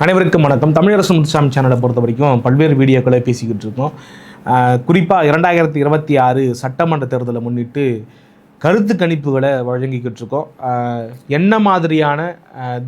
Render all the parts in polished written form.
அனைவருக்கும் வணக்கம். தமிழரசு முத்துசாமி சேனலை பொறுத்த வரைக்கும் பல்வேறு வீடியோக்களை பேசிக்கிட்டு இருக்கோம். குறிப்பாக 2026 சட்டமன்ற தேர்தலை முன்னிட்டு கருத்து கணிப்புகளை வழங்கிக்கிட்டு இருக்கோம். என்ன மாதிரியான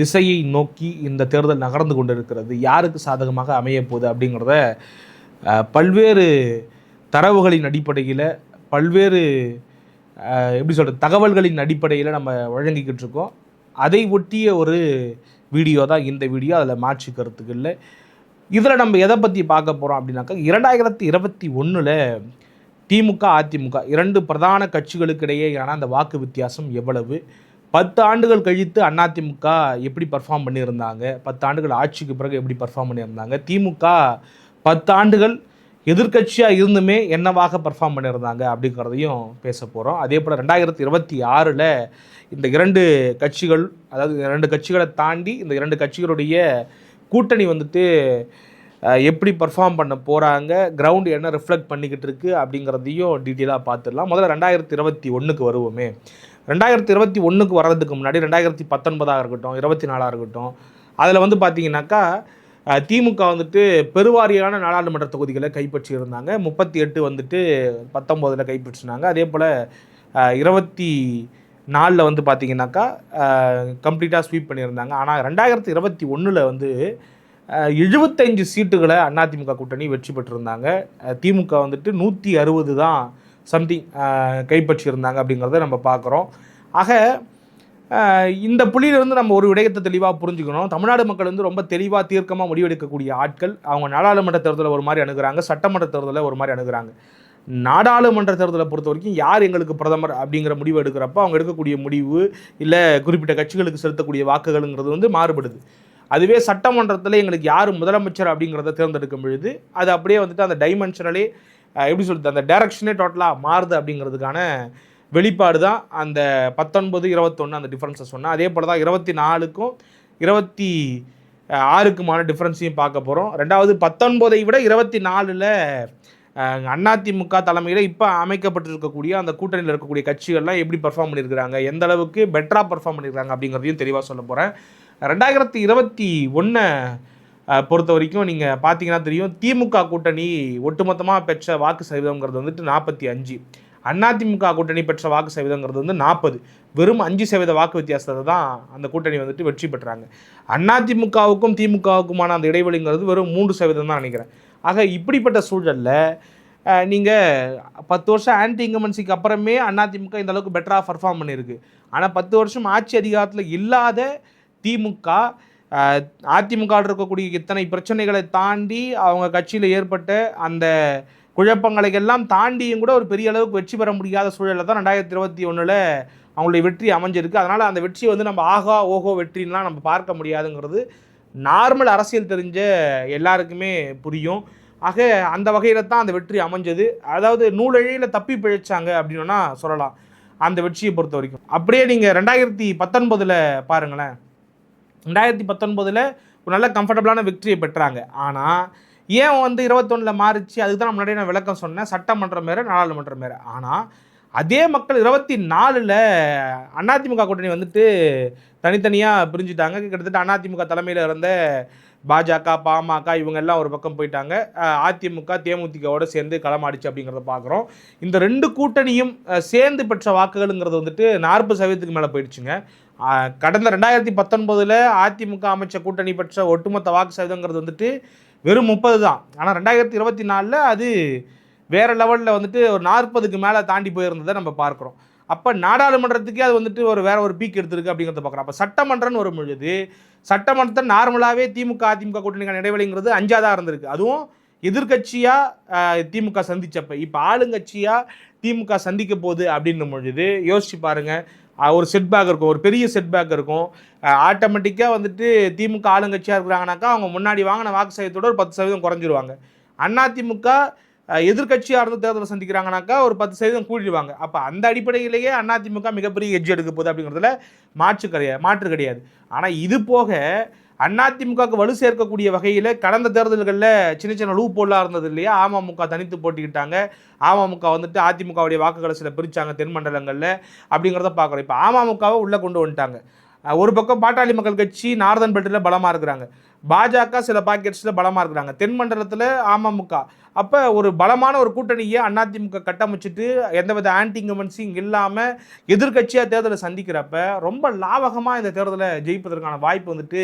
திசையை நோக்கி இந்த தேர்தல் நகர்ந்து கொண்டு இருக்கிறது, யாருக்கு சாதகமாக அமைய போகுது அப்படிங்கிறத பல்வேறு தரவுகளின் அடிப்படையில், பல்வேறு தகவல்களின் அடிப்படையில் நம்ம வழங்கிக்கிட்டு இருக்கோம். அதை ஒட்டிய ஒரு வீடியோ தான் இந்த வீடியோ. அதில் மாற்று கருத்துக்கு இல்லை. இதில் நம்ம எதை பற்றி பார்க்க போகிறோம் அப்படின்னாக்கா, 2021 திமுக அதிமுக இரண்டு பிரதான கட்சிகளுக்கு இடையேயான அந்த வாக்கு வித்தியாசம் எவ்வளவு, 10 ஆண்டுகள் கழித்து அதிமுக எப்படி பர்ஃபார்ம் பண்ணியிருந்தாங்க, 10 ஆண்டுகள் ஆட்சிக்கு பிறகு எப்படி பர்ஃபார்ம் பண்ணியிருந்தாங்க, திமுக 10 ஆண்டுகள் எதிர்கட்சியாக இருந்துமே என்னவாக பர்ஃபார்ம் பண்ணியிருந்தாங்க அப்படிங்கிறதையும் பேச போகிறோம். அதே போல் 2026 இந்த இரண்டு கட்சிகள், அதாவது இரண்டு கட்சிகளை தாண்டி இந்த இரண்டு கட்சிகளுடைய கூட்டணி எப்படி பர்ஃபார்ம் பண்ண போகிறாங்க, கிரவுண்டு என்ன ரிஃப்ளெக்ட் பண்ணிக்கிட்டு இருக்குது அப்படிங்கிறதையும் டீட்டெயிலாக பார்த்துடலாம். முதல்ல 2021 வருவோமே. 2021 வர்றதுக்கு முன்னாடி 2019 இருக்கட்டும், 24 இருக்கட்டும், அதில் பார்த்தீங்கன்னாக்கா திமுக பெருவாரியான நாடாளுமன்ற தொகுதிகளை கைப்பற்றி இருந்தாங்க. 38 19 கைப்பற்றினாங்க. அதே போல் 24 பார்த்தீங்கன்னாக்கா கம்ப்ளீட்டாக ஸ்வீப் பண்ணியிருந்தாங்க. ஆனால் 2021 75 சீட்டுகளை அதிமுக கூட்டணி வெற்றி பெற்றிருந்தாங்க. திமுக 160 தான் சம்திங் கைப்பற்றியிருந்தாங்க அப்படிங்கிறத நம்ம பார்க்குறோம். ஆக இந்த புள்ளியிலிருந்து நம்ம ஒரு விடயத்தை தெளிவாக புரிஞ்சுக்கணும். தமிழ்நாடு மக்கள் ரொம்ப தெளிவாக தீர்க்கமாக முடிவெடுக்கக்கூடிய ஆட்கள். அவங்க நாடாளுமன்ற தேர்தலை ஒரு மாதிரி அணுகிறாங்க, சட்டமன்ற தேர்தலை ஒரு மாதிரி அணுகிறாங்க. நாடாளுமன்ற தேர்தலை பொறுத்த வரைக்கும் யார் எங்களுக்கு பிரதமர் அப்படிங்கிற முடிவு எடுக்கிறப்போ அவங்க எடுக்கக்கூடிய முடிவு இல்லை குறிப்பிட்ட கட்சிகளுக்கு செலுத்தக்கூடிய வாக்குகள்ங்கிறது மாறுபடுது. அதுவே சட்டமன்றத்தில் எங்களுக்கு யார் முதலமைச்சர் அப்படிங்கிறத தேர்ந்தெடுக்கும் பொழுது அது அப்படியே அந்த டைமென்ஷனலே அந்த டைரக்ஷனே டோட்டலாக மாறுது அப்படிங்கிறதுக்கான வெளிப்பாடு தான் அந்த 19, 21 அந்த டிஃப்ரென்ஸை சொன்னால். அதே போல் தான் 24க்கும் 26க்குமான டிஃப்ரென்ஸையும் பார்க்க போகிறோம். ரெண்டாவது 19 விட 24 அதிமுக தலைமையில் இப்போ அமைக்கப்பட்டிருக்கக்கூடிய அந்த கூட்டணியில் இருக்கக்கூடிய கட்சிகள்லாம் எப்படி பர்ஃபார்ம் பண்ணியிருக்கிறாங்க, எந்த அளவுக்கு பெட்டராக பர்ஃபார்ம் பண்ணியிருக்காங்க அப்படிங்கிறதையும் தெளிவாக சொல்ல போகிறேன். 2021 பொறுத்த வரைக்கும் நீங்கள் பார்த்தீங்கன்னா தெரியும், திமுக கூட்டணி ஒட்டுமொத்தமாக பெற்ற வாக்கு சதவீதங்கிறது 45, அதிமுக கூட்டணி பெற்ற வாக்கு சதவீதங்கிறது 40. வெறும் 5% வாக்கு வித்தியாசத்தை தான் அந்த கூட்டணி வெற்றி பெற்றாங்க. அதிமுகவுக்கும் திமுகவுக்குமான அந்த இடைவெளிங்கிறது வெறும் 3% தான் நினைக்கிறேன். ஆக இப்படிப்பட்ட சூழலில் நீங்கள் 10 வருஷம் ஆன்டி இன்கம்பன்சிக்கு அப்புறமே அதிமுக இந்த அளவுக்கு பெட்டராக பர்ஃபார்ம் பண்ணியிருக்கு. ஆனால் 10 வருஷம் ஆட்சி அதிகாரத்தில் இல்லாத திமுக அதிமுக இருக்கக்கூடிய இத்தனை பிரச்சனைகளை தாண்டி அவங்க கட்சியில் ஏற்பட்ட அந்த குழப்பங்களை எல்லாம் தாண்டியும் கூட ஒரு பெரிய அளவுக்கு வெற்றி பெற முடியாத சூழலில் தான் 2021 அவங்களுடைய வெற்றி அமைஞ்சிருக்கு. அதனால் அந்த வெற்றியை நம்ம ஆகா ஓஹோ வெற்றின்லாம் நம்ம பார்க்க முடியாதுங்கிறது நார்மல் அரசியல் தெரிஞ்ச எல்லாருக்குமே புரியும். ஆக அந்த வகையில் தான் அந்த வெற்றி அமைஞ்சது. அதாவது நூலழியில் தப்பி பிழைச்சாங்க அப்படின்னா சொல்லலாம் அந்த வெற்றியை பொறுத்த வரைக்கும். அப்படியே நீங்கள் 2019 பாருங்களேன். 2019 ஒரு நல்ல கம்ஃபர்டபுளான வெற்றியை பெற்றாங்க. ஆனால் ஏன் 21 மாறிச்சு, அதுக்கு தான் முன்னாடியே நான் விளக்கம் சொன்னேன். சட்டமன்றம் வேறு, நாடாளுமன்றம் வேறு. ஆனால் அதே மக்கள் 24 அதிமுக கூட்டணி தனித்தனியாக பிரிஞ்சுட்டாங்க. கிட்டத்தட்ட அதிமுக தலைமையில் இருந்த பாஜக, பாமக இவங்க எல்லாம் ஒரு பக்கம் போயிட்டாங்க. அதிமுக தேமுதிகவோடு சேர்ந்து களமாடிச்சு அப்படிங்கிறத பார்க்குறோம். இந்த ரெண்டு கூட்டணியும் சேர்ந்து பெற்ற வாக்குகள்ங்கிறது 40% மேலே போயிடுச்சுங்க. கடந்த 2019 அதிமுக அமைச்ச கூட்டணி பெற்ற ஒட்டுமொத்த வாக்கு சதவீதங்கிறது வெறும் 30 தான். ஆனால் 2024 அது வேறு லெவலில் ஒரு 40க்கு மேலே தாண்டி போயிருந்ததை நம்ம பார்க்குறோம். அப்போ நாடாளுமன்றத்துக்கே அது வேற ஒரு பீக் எடுத்திருக்கு அப்படிங்கிறத பார்க்குறோம். அப்போ சட்டமன்றம்னு வரும் பொழுது சட்டமன்றத்தை நார்மலாகவே திமுக அதிமுக கூட்டணிக்கான இடைவெளிங்கிறது 5 தான் இருந்திருக்கு. அதுவும் எதிர்கட்சியாக திமுக சந்திச்சப்போ. இப்போ ஆளுங்கட்சியாக திமுக சந்திக்க போகுது அப்படின்னும் பொழுது யோசிச்சு பாருங்கள், ஒரு செட்பேக் இருக்கும், ஒரு பெரிய செட்பேக் இருக்கும். ஆட்டோமேட்டிக்காக திமுக ஆளுங்கட்சியாக இருக்கிறாங்கனாக்கா அவங்க முன்னாடி வாங்கின வாக்கு சதவீதத்தோட ஒரு 10% குறைஞ்சிருவாங்க. அதிமுக எதிர்கட்சியாக இருந்து தேர்தலை சந்திக்கிறாங்கனாக்கா ஒரு 10% கூடிடுவாங்க. அப்போ அந்த அடிப்படையிலேயே அதிமுக மிகப்பெரிய எட்ஜ் எடுக்க போகுது அப்படிங்கிறதுல மாற்று கிடையாது. ஆனால் இது போக அதிமுகவுக்கு வலு சேர்க்கக்கூடிய வகையில் கடந்த தேர்தல்களில் சின்ன சின்ன லூப் போலாக இருந்தது இல்லையா. அமமுக தனித்து போட்டிக்கிட்டாங்க. அமமுக அதிமுகவுடைய வாக்குகளை சில பிரித்தாங்க தென் மண்டலங்களில் அப்படிங்கிறத பார்க்குறோம். இப்போ அமமுகவை உள்ளே கொண்டு வந்துட்டாங்க. ஒரு பக்கம் பாட்டாளி மக்கள் கட்சி நார்தன் பெல்ட்டில் பலமாக இருக்கிறாங்க, பாஜக சில பாக்கெட்ஸில் பலமாக இருக்கிறாங்க, தென்மண்டலத்தில் அமமுக. அப்போ ஒரு பலமான ஒரு கூட்டணியை அதிமுக கட்டமைச்சிட்டு எந்தவித ஆன்டி இன்கம்பன்சியும் இல்லாமல் எதிர்கட்சியாக தேர்தலை சந்திக்கிறப்ப ரொம்ப லாபகமாக இந்த தேர்தலை ஜெயிப்பதற்கான வாய்ப்பு வந்துட்டு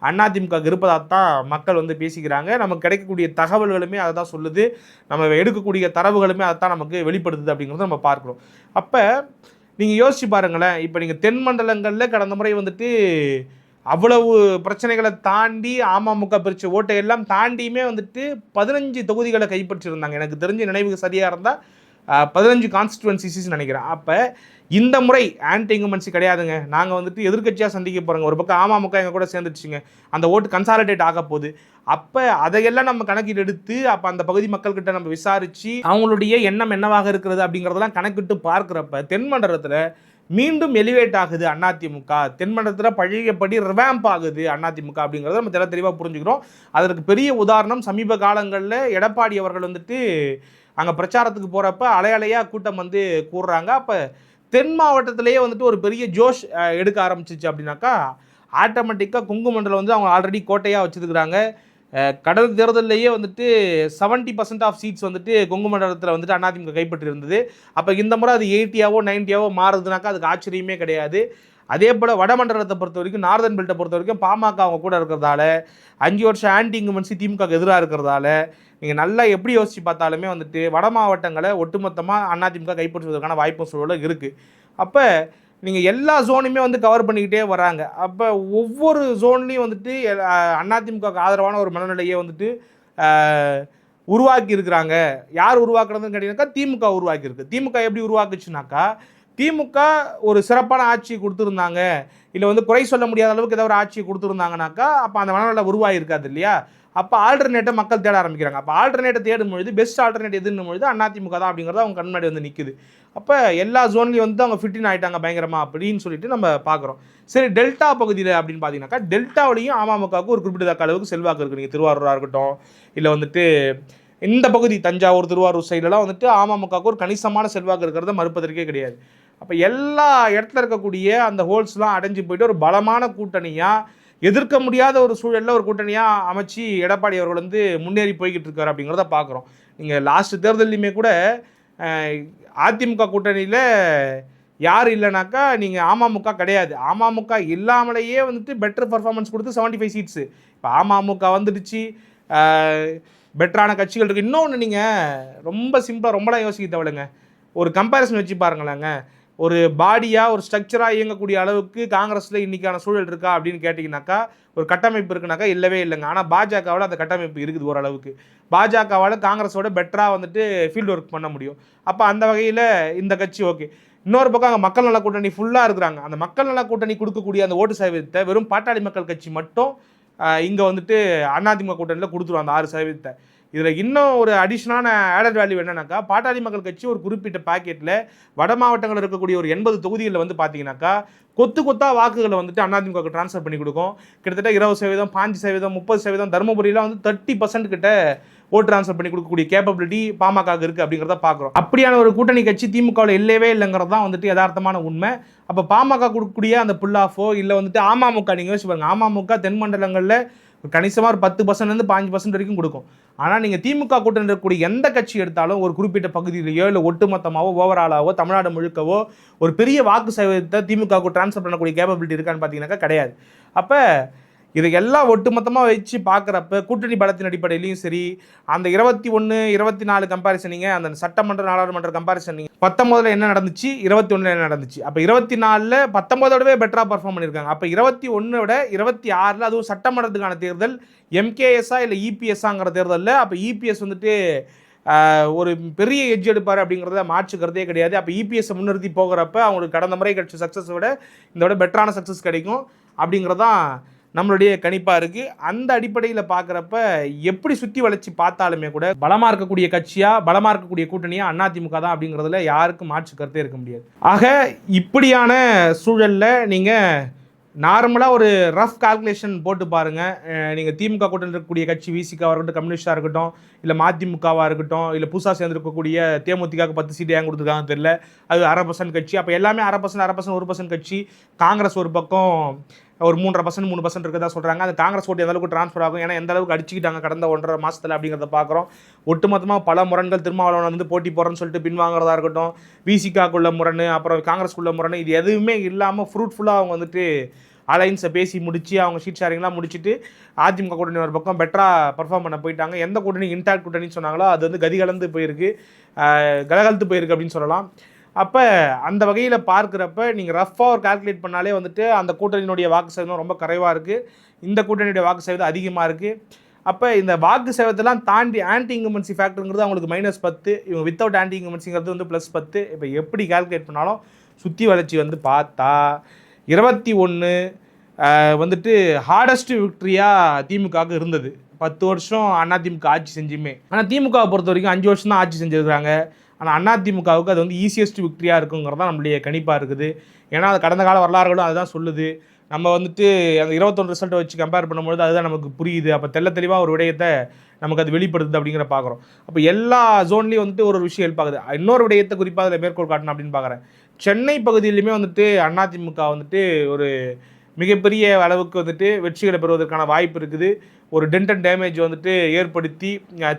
அதிமுக இருப்பதாக தான் மக்கள் வந்து பேசிக்கிறாங்க. நமக்கு கிடைக்கக்கூடிய தகவல்களுமே அதை தான் சொல்லுது, நம்ம எடுக்கக்கூடிய தரவுகளுமே அதை தான் நமக்கு வெளிப்படுத்துது அப்படிங்கிறத நம்ம பார்க்குறோம். அப்போ நீங்கள் யோசிச்சு பாருங்களேன், இப்போ நீங்கள் தென் மண்டலங்களில் கடந்த முறை வந்துட்டு அவ்வளவு பிரச்சனைகளை தாண்டி அமமுக பிரித்த ஓட்டை எல்லாம் தாண்டியுமே வந்துட்டு 15 தொகுதிகளை கைப்பற்றியிருந்தாங்க. எனக்கு தெரிஞ்ச நினைவுக்கு சரியாக இருந்தால் 15 கான்ஸ்டிடுவன்சிஸ் நினைக்கிறேன். அப்போ இந்த முறை ஆன்டி இன்கம்பன்சி கிடையாதுங்க, நாங்கள் வந்துட்டு எதிர்கட்சியாக சந்திக்க போகிறோங்க, ஒரு பக்கம் அமமுக எங்கள் கூட சேர்ந்துடுச்சுங்க, அந்த ஓட்டு கன்சாலிடேட் ஆக போகுது. அப்போ அதையெல்லாம் நம்ம கணக்கில் எடுத்து அப்போ அந்த பகுதி மக்கள்கிட்ட நம்ம விசாரித்து அவங்களுடைய எண்ணம் என்னவாக இருக்கிறது அப்படிங்கிறதெல்லாம் கணக்கிட்டு பார்க்குறப்ப தென்மண்டலத்தில் மீண்டும் எலிவேட் ஆகுது அதிமுக, தென்மண்டலத்தில் பழையபடி ரிவாம்ப் ஆகுது அதிமுக அப்படிங்கிறத நம்ம தெளிவாக புரிஞ்சுக்கிறோம். அதற்கு பெரிய உதாரணம் சமீப காலங்களில் எடப்பாடி அவர்கள் வந்துட்டு அங்கே பிரச்சாரத்துக்கு போகிறப்ப அலையலையாக கூட்டம் வந்து கூடுறாங்க. அப்போ தென் மாவட்டத்திலேயே வந்துட்டு ஒரு பெரிய ஜோஷ் எடுக்க ஆரம்பிச்சிச்சு அப்படின்னாக்கா ஆட்டோமேட்டிக்காக கொங்கு மண்டலம் வந்து அவங்க ஆல்ரெடி கோட்டையாக வச்சுருக்கிறாங்க. கடல் தேர்தலையே வந்துட்டு 70% ஆஃப் சீட்ஸ் வந்துட்டு கொங்கு மண்டலத்தில் வந்துட்டு அதிமுக கைப்பற்றி இருந்தது. அப்போ இந்த முறை அது 80ஆவோ 90ஆவோ மாறுதுனாக்கா அதுக்கு ஆச்சரியமே கிடையாது. அதே போல் வடமண்டலத்தை பொறுத்த வரைக்கும் நார்தன் பெல்ட்டை பொறுத்த வரைக்கும் பாமக அவங்க கூட இருக்கிறதால 5 வருஷம் ஆன்டி இன்கம்பன்சி திமுக எதிராக இருக்கிறதால நீங்கள் நல்லா எப்படி யோசித்து பார்த்தாலுமே வந்துட்டு வட மாவட்டங்களை ஒட்டுமொத்தமாக அதிமுக கைப்பற்றுவதற்கான வாய்ப்பும் சூழலும் இருக்குது. அப்போ நீங்கள் எல்லா ஜோனுமே வந்து கவர் பண்ணிக்கிட்டே வராங்க. அப்போ ஒவ்வொரு ஜோன்லேயும் வந்துட்டு அதிமுக ஆதரவான ஒரு மனநிலையை வந்துட்டு உருவாக்கி இருக்கிறாங்க. யார் உருவாக்குறதுன்னு கேட்டீங்கன்னாக்கா திமுக உருவாக்கியிருக்கு. திமுக எப்படி உருவாக்குச்சுனாக்கா, திமுக ஒரு சிறப்பான ஆட்சி கொடுத்துருந்தாங்க, இல்லை வந்து குறை சொல்ல முடியாத அளவுக்கு ஏதாவது ஒரு ஆட்சி கொடுத்துருந்தாங்கனாக்கா அப்போ அந்த மனநிலை உருவாகிருக்காது இல்லையா. அப்போ ஆல்டர்னேட்டை மக்கள் தேட ஆரம்பிக்கிறாங்க. அப்போ ஆல்டர்னேட்டை தேடும் பொழுது பெஸ்ட் ஆல்டர்னேட் எதுன்னு பொழுது அதிமுக தான் அப்படிங்கிறத அவங்க கண்மாடி வந்து நிற்குது. அப்போ எல்லா ஜோன்லேயும் வந்து அவங்க ஃபிட்டின் ஆகிட்டாங்க பயங்கரமாக அப்படின்னு சொல்லிட்டு நம்ம பார்க்குறோம். சரி, டெல்டா பகுதியில் அப்படின்னு பார்த்தீங்கன்னாக்கா டெல்டாவிலையும் அமமுகவுக்கு ஒரு குறிப்பிட்ட அளவுக்கு செல்வாக்கு இருக்குது. நீங்கள் திருவாரூராக இருக்கட்டும், இல்லை வந்துட்டு இந்த பகுதி தஞ்சாவூர் திருவாரூர் சைடெல்லாம் வந்துட்டு அமமுகவுக்கு ஒரு கணிசமான செல்வாக்கு இருக்கிறத மறுப்பதற்கே கிடையாது. அப்போ எல்லா இடத்துல இருக்கக்கூடிய அந்த ஹோல்ஸ்லாம் அடைஞ்சு போயிட்டு ஒரு பலமான கூட்டணியாக எதிர்க்க முடியாத ஒரு சூழலில் ஒரு கூட்டணியாக அமைச்சு எடப்பாடி அவர்கள் வந்து முன்னேறி போய்கிட்டு இருக்காரு அப்படிங்கிறத பார்க்குறோம். நீங்கள் லாஸ்ட் தேர்தலையுமே கூட அதிமுக கூட்டணியில் யார் இல்லைனாக்கா நீங்கள் அமமுக கிடையாது, அமமுக இல்லாமலேயே வந்துட்டு பெட்டர் பர்ஃபார்மன்ஸ் கொடுத்து 75 சீட்ஸு. இப்போ அமமுக வந்துடுச்சு, பெட்டரான கட்சிகள் இருக்குது. இன்னொன்று நீங்கள் ரொம்ப சிம்பிளாக ரொம்பலாம் யோசிக்க தேவையில்லைங்க, ஒரு கம்பேரிசன் வச்சு பாருங்களேங்க. ஒரு பாடியாக ஒரு ஸ்ட்ரக்சராக இயங்கக்கூடிய அளவுக்கு காங்கிரஸில் இன்றைக்கான சூழல் இருக்கா அப்படின்னு கேட்டிங்கனாக்கா ஒரு கட்டமைப்பு இருக்குனாக்கா இல்லவே இல்லைங்க. ஆனால் பாஜகவில் அந்த கட்டமைப்பு இருக்குது ஓரளவுக்கு. பாஜகவால் காங்கிரஸோட பெட்டராக வந்துட்டு ஃபீல்டு ஒர்க் பண்ண முடியும். அப்போ அந்த வகையில் இந்த கட்சி ஓகே. இன்னொரு பக்கம் அங்கே மக்கள் நல கூட்டணி ஃபுல்லாக இருக்கிறாங்க. அந்த மக்கள் நல கூட்டணி கொடுக்கக்கூடிய அந்த ஓட்டு சதவீதத்தை வெறும் பாட்டாளி மக்கள் கட்சி மட்டும் இங்கே வந்துட்டு அதிமுக கூட்டணியில் கொடுத்துருவோம் அந்த 6%. இதில் இன்னும் ஒரு அடிஷ்னலான ஆடட் வேல்யூ என்னன்னாக்கா, பாட்டாளி மக்கள் கட்சி ஒரு குறிப்பிட்ட பாக்கெட்டில் வட மாவட்டங்கள் இருக்கக்கூடிய ஒரு 80 தொகுதிகளில் வந்து பார்த்தீங்கன்னாக்கா கொத்து கொத்தா வாக்குகளை வந்துட்டு அதிமுக ட்ரான்ஸ்ஃபர் பண்ணி கொடுக்கும். கிட்டத்தட்ட 20%, 5%, 30%, தருமபுரியில் வந்து 30% கிட்ட ஓட்டு ட்ரான்ஸ்ஃபர் பண்ணி கொடுக்கக்கூடிய கேப்பபிலிட்டி பாமக இருக்குது அப்படிங்கிறத பார்க்குறோம். அப்படியான ஒரு கூட்டணி கட்சி திமுகவில் இல்லவே இல்லைங்கிறது தான் வந்துட்டு யதார்த்தமான உண்மை. அப்போ பாமக கொடுக்கக்கூடிய அந்த புல் ஆஃபோ இல்லை வந்துட்டு அமமுக, நீங்கள் யோசிச்சு பாருங்க, அமமுக தென் மண்டலங்களில் கணிசமாக ஒரு 10%, 5% வரைக்கும் கொடுக்கும். ஆனால் நீங்கள் திமுக கூட்டணி இருக்கக்கூடிய எந்த கட்சி எடுத்தாலும் ஒரு குறிப்பிட்ட பகுதியிலேயோ இல்லை ஒட்டுமொத்தமாகவோ ஓவராலாவோ தமிழ்நாடு முழுக்கவோ ஒரு பெரிய வாக்கு சதவீதத்தை திமுகவுக்கு ட்ரான்ஸ்ஃபர் பண்ணக்கூடிய கேப்பபிலிட்டி இருக்கான்னு பார்த்தீங்கன்னாக்கா கிடையாது. அப்போ இதையெல்லாம் ஒட்டுமொத்தமாக வச்சு பார்க்குறப்ப கூட்டணி பலத்தின் அடிப்படையிலையும் சரி, அந்த 21, 24 கம்பேரிசனிங்க, அந்த சட்டமன்ற நாடாளுமன்ற கம்பேரிசன் 19 என்ன நடந்துச்சு, 21 என்ன நடந்துச்சு. அப்போ 24 19 பெட்டராக பர்ஃபார்ம் பண்ணியிருக்காங்க. அப்போ 21 26 அதுவும் சட்டமன்றத்துக்கான தேர்தல் எம்கேஎஸ்ஸா இல்லை இபிஎஸ்ஸாங்கிற தேர்தலில் அப்போ இபிஎஸ் வந்துட்டு ஒரு பெரிய எட்ஜ் எடுப்பார் அப்படிங்கிறத மாற்றுக்கிறதே கிடையாது. அப்போ இபிஎஸ்ஸை முன்னிறுத்தி போகிறப்ப அவங்களுக்கு கடந்த முறை கிடைச்ச சக்ஸஸை விட இந்த விட பெட்டரான சக்ஸஸ் கிடைக்கும் அப்படிங்கிறதான் நம்மளுடைய கணிப்பாக இருக்குது. அந்த அடிப்படையில் பார்க்குறப்ப எப்படி சுற்றி வளைச்சி பார்த்தாலுமே கூட பலமாக இருக்கக்கூடிய கட்சியாக பலமாக இருக்கக்கூடிய கூட்டணியாக அதிமுக தான் அப்படிங்கிறதுல யாருக்கும் மாற்று கருத்தே இருக்க முடியாது. ஆக இப்படியான சூழலில் நீங்கள் நார்மலாக ஒரு ரஃப் கால்குலேஷன் போட்டு பாருங்கள். நீங்கள் திமுக கூட்டணியில் இருக்கக்கூடிய கட்சி விசிகாவாக இருக்கட்டும், கம்யூனிஸ்டாக இருக்கட்டும், இல்லை மதிமுகவாக இருக்கட்டும், இல்லை புதுசாக சேர்ந்துருக்கக்கூடிய தேமுதிகவுக்கு 10 சீட்டு ஏன் கொடுத்துருக்காங்கன்னு தெரியல, அது 1/2% கட்சி. அப்போ எல்லாமே 1/2%, 1% கட்சி. காங்கிரஸ் ஒரு பக்கம் ஒரு 3.5%, 3% இருக்கதா சொல்கிறாங்க. அது காங்கிரஸ் ஓட்டு எந்த அளவுக்கு ட்ரான்ஸ்ஃபர் ஆகும், ஏன்னா எந்த அளவுக்கு அடிச்சுக்கிட்டாங்க கடந்த 1.5 மாதத்தில் அப்படிங்கிறத பார்க்குறோம். ஒட்டுமொத்தமாக பல முரண்கள், திருமாவளவன் வந்து போட்டி போடுறேன்னு சொல்லிட்டு பின்வாங்கிறதா இருக்கட்டும், விசிகாக்குள்ள முரண், அப்புறம் காங்கிரஸ்குள்ள முரண், இது எதுவுமே இல்லாமல் ஃப்ரூட்ஃபுல்லாக அவங்க வந்துட்டு அலைன்ஸை பேசி முடிச்சு அவங்க ஷீட் ஷேரிங்லாம் முடிச்சுட்டு அதிமுக கூட்டணி ஒரு பக்கம் பெட்டராக பர்ஃபார்ம் பண்ண போயிட்டாங்க. எந்த கூட்டணி இன்டாக்ட் கூட்டணின்னு சொன்னாங்களோ அது வந்து கதிகலந்து போயிருக்கு, கலகலத்து போயிருக்கு அப்படின்னு சொல்லலாம். அப்போ அந்த வகையில் பார்க்குறப்ப நீங்கள் ரஃபாக ஒரு கால்குலேட் பண்ணாலே வந்துட்டு அந்த கூட்டணியினுடைய வாக்கு சதவீதம் ரொம்ப குறைவாக இருக்குது, இந்த கூட்டணியுடைய வாக்கு சதவீதம் அதிகமாக இருக்குது. அப்போ இந்த வாக்கு சதவீதத்தெல்லாம் தாண்டி ஆன்டி இன்கம்பன்சி ஃபேக்டருங்கிறது அவங்களுக்கு -10, இவங்க வித்தவுட் ஆன்டி இன்கம்பன்சிங்கிறது வந்து +10. இப்போ எப்படி கால்குலேட் பண்ணாலும் சுற்றி வளர்ச்சி வந்து பார்த்தா 21 வந்துட்டு ஹார்டஸ்ட் விக்ட்ரியாக திமுகவுக்கு இருந்தது. 10 வருஷம் அதிமுக ஆட்சி செஞ்சுமே. ஆனால் திமுகவை பொறுத்த வரைக்கும் 5 வருஷம் தான் ஆட்சி செஞ்சுருக்காங்க. ஆனால் அதிமுகவுக்கு அது வந்து ஈஸியஸ்ட் விக்ட்ரியாக இருக்குங்கிறது தான் நம்மளுடைய கணிப்பாக இருக்குது. ஏன்னா அது கடந்த கால வரலாறுகளும் அதுதான் சொல்லுது. நம்ம வந்துட்டு அந்த 21 ரிசல்ட்டை வச்சு கம்பேர் பண்ணும்போது அதுதான் நமக்கு புரியுது. அப்போ தெளிவாக ஒரு விடயத்தை நமக்கு அது வெளிப்படுத்துது அப்படிங்கிற பார்க்குறோம். அப்போ எல்லா ஜோன்லேயும் வந்துட்டு ஒரு விஷயம் ஹெல்ப் ஆகுது. இன்னொரு விடயத்தை குறிப்பாக அதில் மேற்கோள் காட்டணும் அப்படின்னு பார்க்குறேன். சென்னை பகுதியிலுமே வந்துட்டு அதிமுக வந்துட்டு ஒரு மிகப்பெரிய அளவுக்கு வந்துட்டு வெற்றிகளை பெறுவதற்கான வாய்ப்பு இருக்குது. ஒரு டென்ட் அண்ட் டேமேஜ் வந்துட்டு ஏற்படுத்தி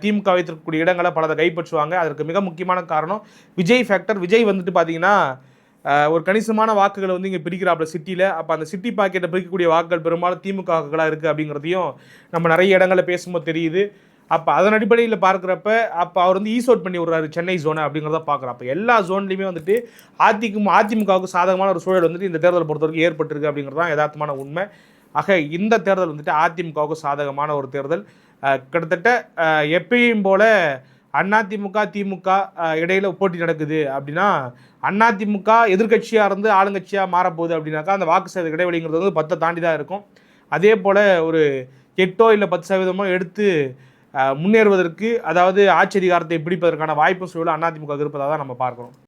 திமுக வைத்திருக்கக்கூடிய இடங்களை பலதை கைப்பற்றுவாங்க. அதற்கு மிக முக்கியமான காரணம் விஜய் ஃபேக்டர். விஜய் வந்துட்டு பார்த்தீங்கன்னா ஒரு கணிசமான வாக்குகளை வந்து இங்கே பிரிக்கிறாப்புல சிட்டியில். அப்போ அந்த சிட்டி பாக்கெட்டை பிரிக்கக்கூடிய வாக்குகள் பெரும்பாலும் திமுக வாக்குகளாக இருக்குது அப்படிங்கிறதையும் நம்ம நிறைய இடங்களில் பேசும்போது தெரியுது. அப்போ அதன் அடிப்படையில் பார்க்குறப்ப அப்போ அவர் வந்து ஈஸ் அவுட் பண்ணி விடுறாரு சென்னை ஜோனை அப்படிங்கிறத பார்க்குறோம். அப்போ எல்லா ஜோன்லையுமே வந்துட்டு அதிமுகவுக்கு சாதகமான ஒரு சூழல் வந்துட்டு இந்த தேர்தலை பொறுத்த வரைக்கும் ஏற்பட்டிருக்கு அப்படிங்கிறது தான் யதார்த்தமான உண்மை. ஆக இந்த தேர்தல் வந்துட்டு அதிமுகவுக்கு சாதகமான ஒரு தேர்தல். கிட்டத்தட்ட எப்பயும் போல் அதிமுக திமுக இடையில போட்டி நடக்குது அப்படின்னா அதிமுக எதிர்கட்சியாக இருந்து ஆளுங்கட்சியாக மாறப்போகுது அப்படின்னாக்கா அந்த வாக்கு சதவீத இடைவெளிங்கிறது வந்து 10 தாண்டி தான் இருக்கும். அதே போல் ஒரு 8 இல்லை 10% எடுத்து முன்னேறுவதற்கு, அதாவது ஆட்சி அதிகாரத்தை பிடிப்பதற்கான வாய்ப்பும் சூழலும் அதிமுக இருப்பதாக தான் நம்ம பார்க்குறோம்.